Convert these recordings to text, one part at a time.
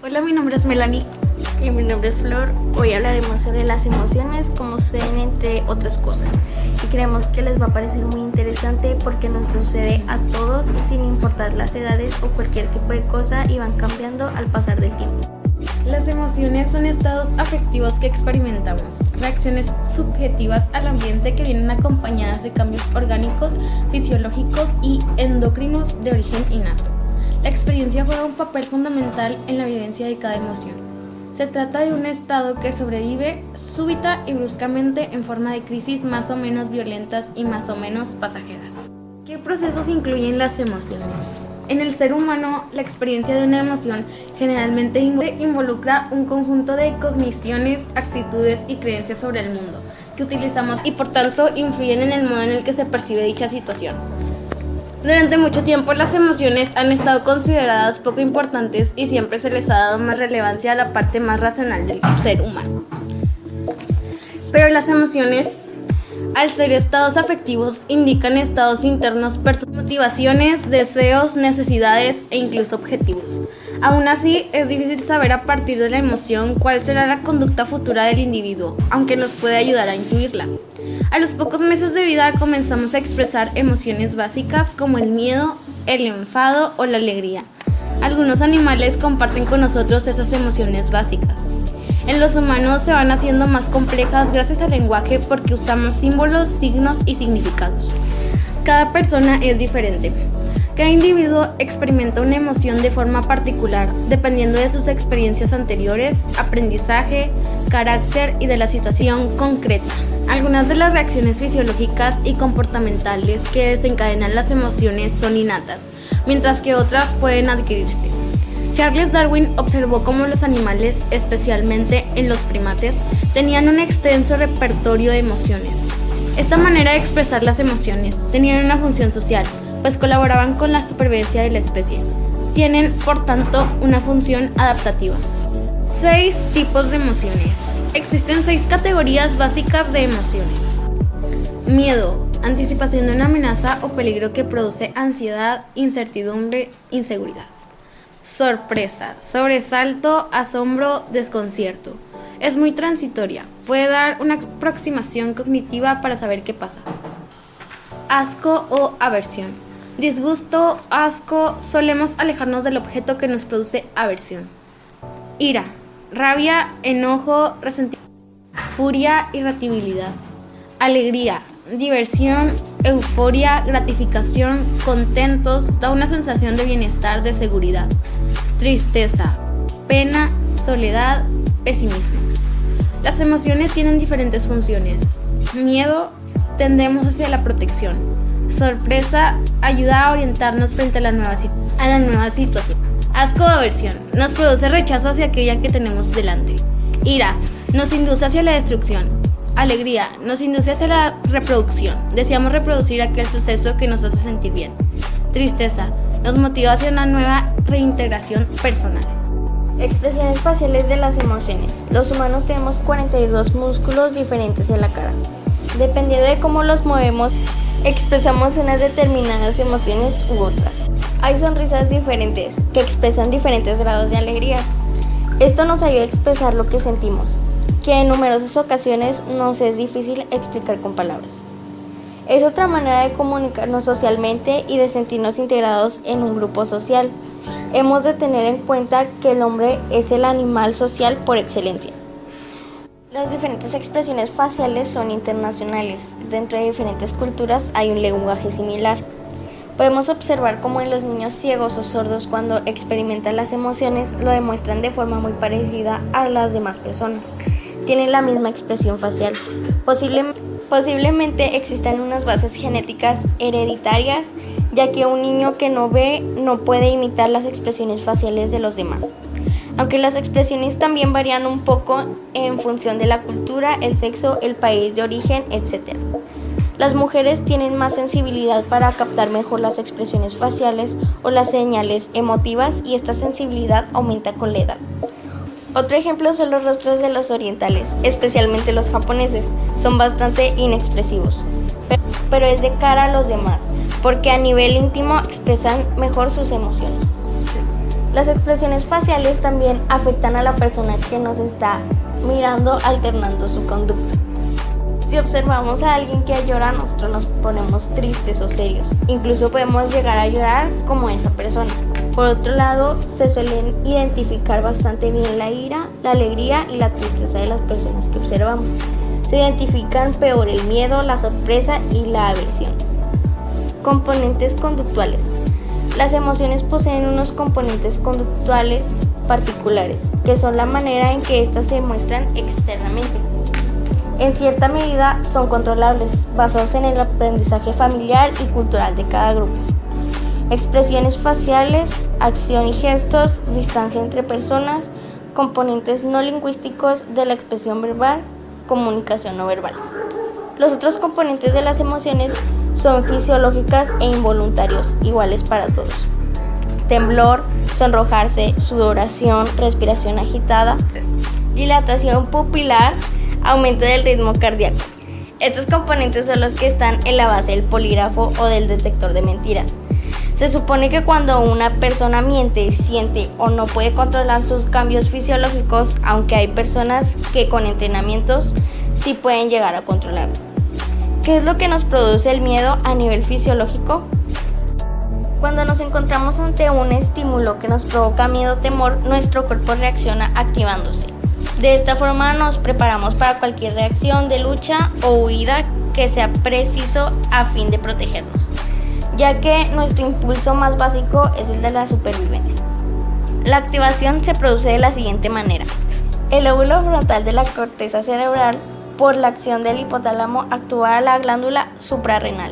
Hola, mi nombre es Melanie. Y mi nombre es Flor. Hoy hablaremos sobre las emociones, cómo suceden, entre otras cosas. Y creemos que les va a parecer muy interesante porque nos sucede a todos sin importar las edades o cualquier tipo de cosa y van cambiando al pasar del tiempo. Las emociones son estados afectivos que experimentamos, reacciones subjetivas al ambiente que vienen acompañadas de cambios orgánicos, fisiológicos y endocrinos de origen innato. La experiencia juega un papel fundamental en la vivencia de cada emoción. Se trata de un estado que sobrevive súbita y bruscamente en forma de crisis más o menos violentas y más o menos pasajeras. ¿Qué procesos incluyen las emociones? En el ser humano, la experiencia de una emoción generalmente involucra un conjunto de cogniciones, actitudes y creencias sobre el mundo que utilizamos y por tanto influyen en el modo en el que se percibe dicha situación. Durante mucho tiempo las emociones han estado consideradas poco importantes y siempre se les ha dado más relevancia a la parte más racional del ser humano. Pero las emociones, al ser estados afectivos, indican estados internos, motivaciones, deseos, necesidades e incluso objetivos. Aún así, es difícil saber a partir de la emoción cuál será la conducta futura del individuo, aunque nos puede ayudar a intuirla. A los pocos meses de vida comenzamos a expresar emociones básicas como el miedo, el enfado o la alegría. Algunos animales comparten con nosotros esas emociones básicas. En los humanos se van haciendo más complejas gracias al lenguaje porque usamos símbolos, signos y significados. Cada persona es diferente. Cada individuo experimenta una emoción de forma particular, dependiendo de sus experiencias anteriores, aprendizaje, carácter y de la situación concreta. Algunas de las reacciones fisiológicas y comportamentales que desencadenan las emociones son innatas, mientras que otras pueden adquirirse. Charles Darwin observó cómo los animales, especialmente en los primates, tenían un extenso repertorio de emociones. Esta manera de expresar las emociones tenían una función social, pues colaboraban con la supervivencia de la especie. Tienen, por tanto, una función adaptativa. 6 tipos de emociones. Existen 6 categorías básicas de emociones. Miedo, anticipación de una amenaza o peligro que produce ansiedad, incertidumbre, inseguridad. Sorpresa, sobresalto, asombro, desconcierto. Es muy transitoria, puede dar una aproximación cognitiva para saber qué pasa. Asco o aversión. Disgusto, asco, solemos alejarnos del objeto que nos produce aversión. Ira, rabia, enojo, resentimiento, furia, irritabilidad. Alegría, diversión, euforia, gratificación, contentos, da una sensación de bienestar, de seguridad. Tristeza, pena, soledad, pesimismo. Las emociones tienen diferentes funciones. Miedo, tendemos hacia la protección. Sorpresa, ayuda a orientarnos frente a la nueva situación. Asco o aversión, nos produce rechazo hacia aquella que tenemos delante. Ira, nos induce hacia la destrucción. Alegría, nos induce hacia la reproducción. Deseamos reproducir aquel suceso que nos hace sentir bien. Tristeza, nos motiva hacia una nueva reintegración personal. Expresiones faciales de las emociones. Los humanos tenemos 42 músculos diferentes en la cara. Dependiendo de cómo los movemos, expresamos unas determinadas emociones u otras. Hay sonrisas diferentes que expresan diferentes grados de alegría. Esto nos ayuda a expresar lo que sentimos, que en numerosas ocasiones nos es difícil explicar con palabras. Es otra manera de comunicarnos socialmente y de sentirnos integrados en un grupo social. Hemos de tener en cuenta que el hombre es el animal social por excelencia. Las diferentes expresiones faciales son internacionales. Dentro de diferentes culturas hay un lenguaje similar. Podemos observar cómo en los niños ciegos o sordos, cuando experimentan las emociones, lo demuestran de forma muy parecida a las demás personas. Tienen la misma expresión facial. Posiblemente existan unas bases genéticas hereditarias, ya que un niño que no ve no puede imitar las expresiones faciales de los demás. Aunque las expresiones también varían un poco en función de la cultura, el sexo, el país de origen, etc. Las mujeres tienen más sensibilidad para captar mejor las expresiones faciales o las señales emotivas, y esta sensibilidad aumenta con la edad. Otro ejemplo son los rostros de los orientales, especialmente los japoneses. Son bastante inexpresivos, pero es de cara a los demás, porque a nivel íntimo expresan mejor sus emociones. Las expresiones faciales también afectan a la persona que nos está mirando, alternando su conducta. Si observamos a alguien que llora, nosotros nos ponemos tristes o serios. Incluso podemos llegar a llorar como esa persona. Por otro lado, se suelen identificar bastante bien la ira, la alegría y la tristeza de las personas que observamos. Se identifican peor el miedo, la sorpresa y la aversión. Componentes conductuales. Las emociones poseen unos componentes conductuales particulares, que son la manera en que éstas se muestran externamente. En cierta medida son controlables, basados en el aprendizaje familiar y cultural de cada grupo. Expresiones faciales, acción y gestos, distancia entre personas, componentes no lingüísticos de la expresión verbal, comunicación no verbal. Los otros componentes de las emociones son fisiológicas e involuntarios, iguales para todos. Temblor, sonrojarse, sudoración, respiración agitada, dilatación pupilar, aumento del ritmo cardíaco. Estos componentes son los que están en la base del polígrafo o del detector de mentiras. Se supone que cuando una persona miente, siente o no puede controlar sus cambios fisiológicos, aunque hay personas que con entrenamientos sí pueden llegar a controlarlo. ¿Qué es lo que nos produce el miedo a nivel fisiológico? Cuando nos encontramos ante un estímulo que nos provoca miedo o temor, nuestro cuerpo reacciona activándose. De esta forma nos preparamos para cualquier reacción de lucha o huida que sea preciso a fin de protegernos, ya que nuestro impulso más básico es el de la supervivencia. La activación se produce de la siguiente manera. El lóbulo frontal de la corteza cerebral, por la acción del hipotálamo, actúa a la glándula suprarrenal.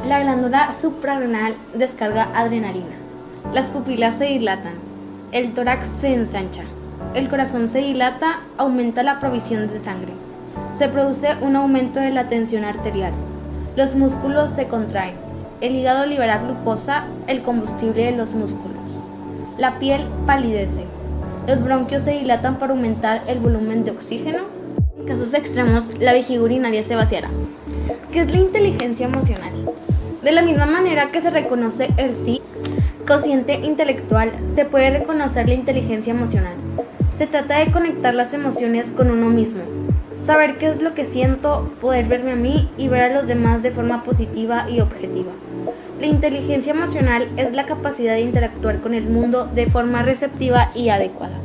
La glándula suprarrenal descarga adrenalina. Las pupilas se dilatan. El tórax se ensancha. El corazón se dilata, aumenta la provisión de sangre. Se produce un aumento de la tensión arterial. Los músculos se contraen. El hígado libera glucosa, el combustible de los músculos. La piel palidece. Los bronquios se dilatan para aumentar el volumen de oxígeno. En casos extremos, la vejiga urinaria se vaciará. ¿Qué es la inteligencia emocional? De la misma manera que se reconoce el sí, cociente intelectual, se puede reconocer la inteligencia emocional. Se trata de conectar las emociones con uno mismo, saber qué es lo que siento, poder verme a mí y ver a los demás de forma positiva y objetiva. La inteligencia emocional es la capacidad de interactuar con el mundo de forma receptiva y adecuada.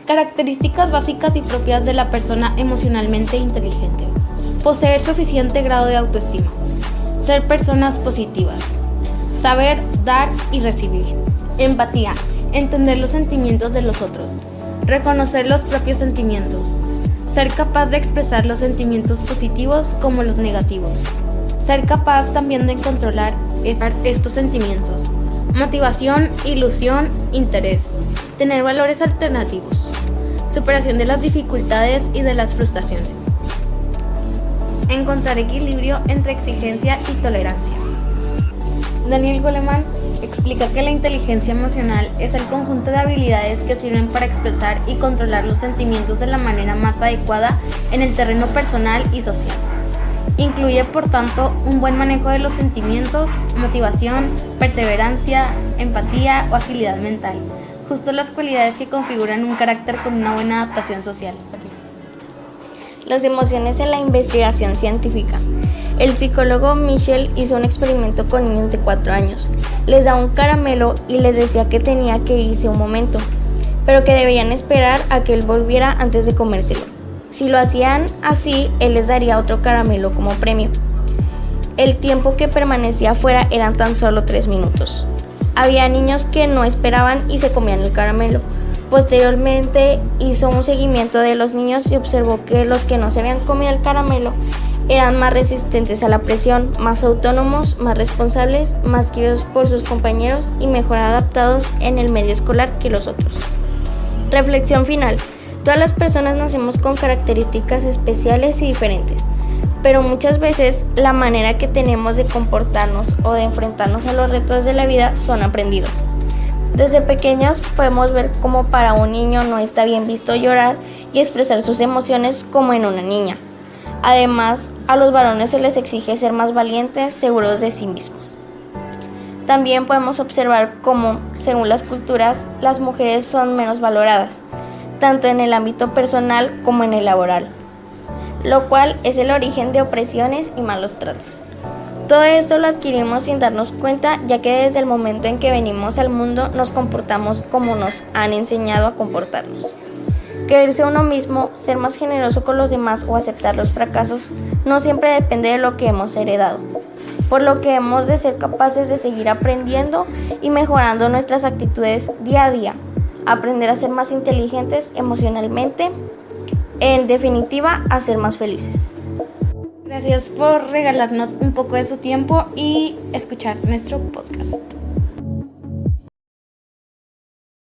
Características básicas y propias de la persona emocionalmente inteligente. Poseer suficiente grado de autoestima. Ser personas positivas. Saber dar y recibir. Empatía. Entender los sentimientos de los otros. Reconocer los propios sentimientos. Ser capaz de expresar los sentimientos positivos como los negativos. Ser capaz también de controlar estos sentimientos. Motivación, ilusión, interés. Tener valores alternativos. Superación de las dificultades y de las frustraciones. Encontrar equilibrio entre exigencia y tolerancia. Daniel Goleman explica que la inteligencia emocional es el conjunto de habilidades que sirven para expresar y controlar los sentimientos de la manera más adecuada en el terreno personal y social. Incluye, por tanto, un buen manejo de los sentimientos, motivación, perseverancia, empatía o agilidad mental, justo las cualidades que configuran un carácter con una buena adaptación social. Las emociones en la investigación científica. El psicólogo Michel hizo un experimento con niños de 4 años. Les daba un caramelo y les decía que tenía que irse un momento, pero que debían esperar a que él volviera antes de comérselo. Si lo hacían así, él les daría otro caramelo como premio. El tiempo que permanecía afuera eran tan solo 3 minutos. Había niños que no esperaban y se comían el caramelo. Posteriormente hizo un seguimiento de los niños y observó que los que no se habían comido el caramelo eran más resistentes a la presión, más autónomos, más responsables, más queridos por sus compañeros y mejor adaptados en el medio escolar que los otros. Reflexión final. Todas las personas nacemos con características especiales y diferentes, pero muchas veces la manera que tenemos de comportarnos o de enfrentarnos a los retos de la vida son aprendidos. Desde pequeños podemos ver cómo para un niño no está bien visto llorar y expresar sus emociones como en una niña. Además, a los varones se les exige ser más valientes, seguros de sí mismos. También podemos observar cómo, según las culturas, las mujeres son menos valoradas, tanto en el ámbito personal como en el laboral, lo cual es el origen de opresiones y malos tratos. Todo esto lo adquirimos sin darnos cuenta, ya que desde el momento en que venimos al mundo nos comportamos como nos han enseñado a comportarnos. Quererse a uno mismo, ser más generoso con los demás o aceptar los fracasos no siempre depende de lo que hemos heredado, por lo que hemos de ser capaces de seguir aprendiendo y mejorando nuestras actitudes día a día, aprender a ser más inteligentes emocionalmente, en definitiva, a ser más felices. Gracias por regalarnos un poco de su tiempo y escuchar nuestro podcast.